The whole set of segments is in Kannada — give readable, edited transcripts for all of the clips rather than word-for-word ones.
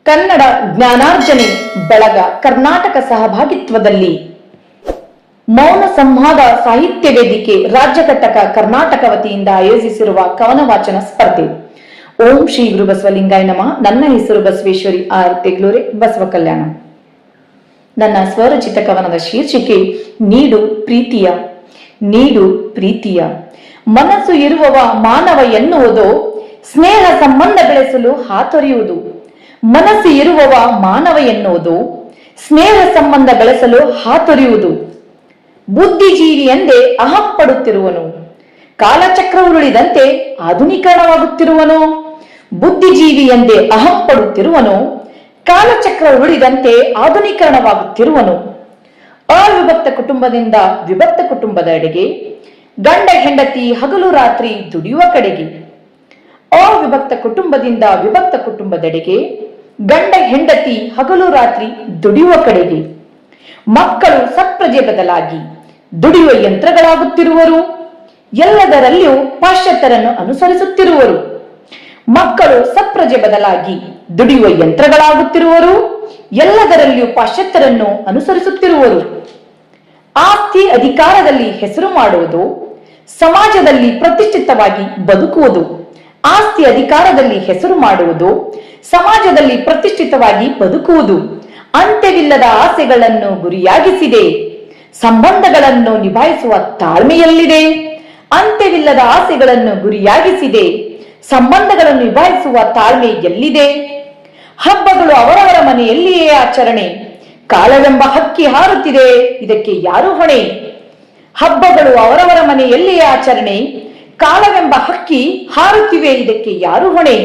ಕನ್ನಡ ಜ್ಞಾನಾರ್ಜನೆ ಬಳಗ ಕರ್ನಾಟಕ ಸಹಭಾಗಿತ್ವದಲ್ಲಿ ಮೌನ ಸಂವಾದ ಸಾಹಿತ್ಯ ವೇದಿಕೆ ರಾಜ್ಯ ಘಟಕ ಕರ್ನಾಟಕ ವತಿಯಿಂದ ಆಯೋಜಿಸಿರುವ ಕವನ ವಾಚನ ಸ್ಪರ್ಧೆ. ಓಂ ಶ್ರೀ ಗುರು ಬಸವಲಿಂಗಾಯ ನಮಃ. ನನ್ನ ಹೆಸರು ಬಸವೇಶ್ವರಿ ಆರ್ ತೆಗ್ಲೂರೆ, ಬಸವ ಕಲ್ಯಾಣ. ನನ್ನ ಸ್ವರಚಿತ ಕವನದ ಶೀರ್ಷಿಕೆ ನೀಡು ಪ್ರೀತಿಯ. ನೀಡು ಪ್ರೀತಿಯ. ಮನಸ್ಸು ಇರುವವ ಮಾನವ ಎನ್ನುವುದು ಸ್ನೇಹ ಸಂಬಂಧ ಬೆಳೆಸಲು ಹಾತೊರೆಯುವುದು. ಮನಸ್ಸು ಇರುವವ ಮಾನವ ಎನ್ನುವುದು ಸ್ನೇಹ ಸಂಬಂಧ ಬೆಳೆಸಲು ಹಾತೊರೆಯುವುದು. ಬುದ್ಧಿಜೀವಿ ಎಂದೇ ಅಹಂ ಪಡುತ್ತಿರುವನು, ಕಾಲಚಕ್ರ ಉರುಳಿದಂತೆ ಆಧುನೀಕರಣವಾಗುತ್ತಿರುವನು. ಬುದ್ಧಿಜೀವಿ ಎಂದೇ ಅಹಂ ಪಡುತ್ತಿರುವನು, ಕಾಲಚಕ್ರ ಉರುಳಿದಂತೆ ಆಧುನೀಕರಣವಾಗುತ್ತಿರುವನು. ಅವಿಭಕ್ತ ಕುಟುಂಬದಿಂದ ವಿಭಕ್ತ ಕುಟುಂಬದೆಡೆಗೆ, ಗಂಡ ಹೆಂಡತಿ ಹಗಲು ರಾತ್ರಿ ದುಡಿಯುವ ಕಡೆಗೆ. ಅವಿಭಕ್ತ ಕುಟುಂಬದಿಂದ ವಿಭಕ್ತ ಕುಟುಂಬದೆಡೆಗೆ, ಗಂಡ ಹೆಂಡತಿ ಹಗಲು ರಾತ್ರಿ ದುಡಿಯುವ ಕಡೆಗೆ. ಮಕ್ಕಳು ಸತ್ಪ್ರಜೆ ಬದಲಾಗಿ ದುಡಿಯುವ ಯಂತ್ರಗಳಾಗುತ್ತಿರುವರು, ಎಲ್ಲದರಲ್ಲಿಯೂ ಪಾಶ್ಚಾತ್ಯರನ್ನು ಅನುಸರಿಸುತ್ತಿರುವರು. ಮಕ್ಕಳು ಸತ್ಪ್ರಜೆ ಬದಲಾಗಿ ದುಡಿಯುವ ಯಂತ್ರಗಳಾಗುತ್ತಿರುವರು, ಎಲ್ಲದರಲ್ಲಿಯೂ ಪಾಶ್ಚಾತ್ಯರನ್ನು ಅನುಸರಿಸುತ್ತಿರುವರು. ಆಸ್ತಿ ಅಧಿಕಾರದಲ್ಲಿ ಹೆಸರು ಮಾಡುವುದು, ಸಮಾಜದಲ್ಲಿ ಪ್ರತಿಷ್ಠಿತವಾಗಿ ಬದುಕುವುದು. ಆಸ್ತಿ ಅಧಿಕಾರದಲ್ಲಿ ಹೆಸರು ಮಾಡುವುದು, ಸಮಾಜದಲ್ಲಿ ಪ್ರತಿಷ್ಠಿತವಾಗಿ ಬದುಕುವುದು. ಅಂತ್ಯವಿಲ್ಲದ ಆಸೆಗಳನ್ನು ಗುರಿಯಾಗಿಸಿದೆ, ಸಂಬಂಧಗಳನ್ನು ನಿಭಾಯಿಸುವ ತಾಳ್ಮೆಯಲ್ಲಿದೆ. ಅಂತ್ಯವಿಲ್ಲದ ಆಸೆಗಳನ್ನು ಗುರಿಯಾಗಿಸಿದೆ, ಸಂಬಂಧಗಳನ್ನು ನಿಭಾಯಿಸುವ ತಾಳ್ಮೆ ಎಲ್ಲಿದೆ? ಹಬ್ಬಗಳು ಅವರವರ ಮನೆಯಲ್ಲಿಯೇ ಆಚರಣೆ, ಕಾಲವೆಂಬ ಹಕ್ಕಿ ಹಾರುತ್ತಿದೆ, ಇದಕ್ಕೆ ಯಾರು ಹೊಣೆ? ಹಬ್ಬಗಳು ಅವರವರ ಮನೆಯಲ್ಲಿಯೇ ಆಚರಣೆ, ಕಾಲವೆಂಬ ಹಕ್ಕಿ ಹಾರುತ್ತಿವೆ, ಇದಕ್ಕೆ ಯಾರು ಹೊಣೆ?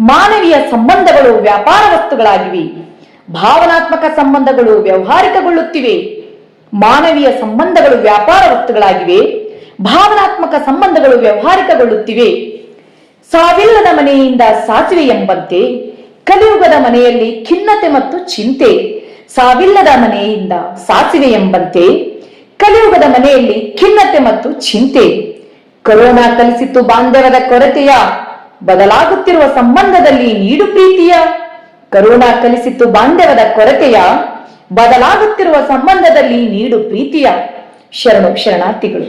ಮಾನವೀಯ ಸಂಬಂಧಗಳು ವ್ಯಾಪಾರ ವಸ್ತುಗಳಾಗಿವೆ, ಭಾವನಾತ್ಮಕ ಸಂಬಂಧಗಳು ವ್ಯವಹಾರಿಕಗೊಳ್ಳುತ್ತಿವೆ. ಮಾನವೀಯ ಸಂಬಂಧಗಳು ವ್ಯಾಪಾರ ವಸ್ತುಗಳಾಗಿವೆ, ಭಾವನಾತ್ಮಕ ಸಂಬಂಧಗಳು ವ್ಯವಹಾರಿಕಗೊಳ್ಳುತ್ತಿವೆ. ಸಾವಿಲ್ಲದ ಮನೆಯಿಂದ ಸಾಸಿವೆ ಎಂಬಂತೆ ಕಲಿಯುಗದ ಮನೆಯಲ್ಲಿ ಖಿನ್ನತೆ ಮತ್ತು ಚಿಂತೆ. ಸಾವಿಲ್ಲದ ಮನೆಯಿಂದ ಸಾಸಿವೆ ಎಂಬಂತೆ ಕಲಿಯುಗದ ಮನೆಯಲ್ಲಿ ಖಿನ್ನತೆ ಮತ್ತು ಚಿಂತೆ. ಕೊರೋನಾ ಕಲಿಸಿತು ಬಾಂಧವ್ಯದ ಕೊರತೆಯ, ಬದಲಾಗುತ್ತಿರುವ ಸಂಬಂಧದಲ್ಲಿ ನೀಡು ಪ್ರೀತಿಯ. ಕರೋನಾ ಕಲಿಸಿತು ಬಾಂಧವ್ಯದ ಕೊರತೆಯ, ಬದಲಾಗುತ್ತಿರುವ ಸಂಬಂಧದಲ್ಲಿ ನೀಡು ಪ್ರೀತಿಯ. ಶರಣು ಶರಣಾರ್ಥಿಗಳು.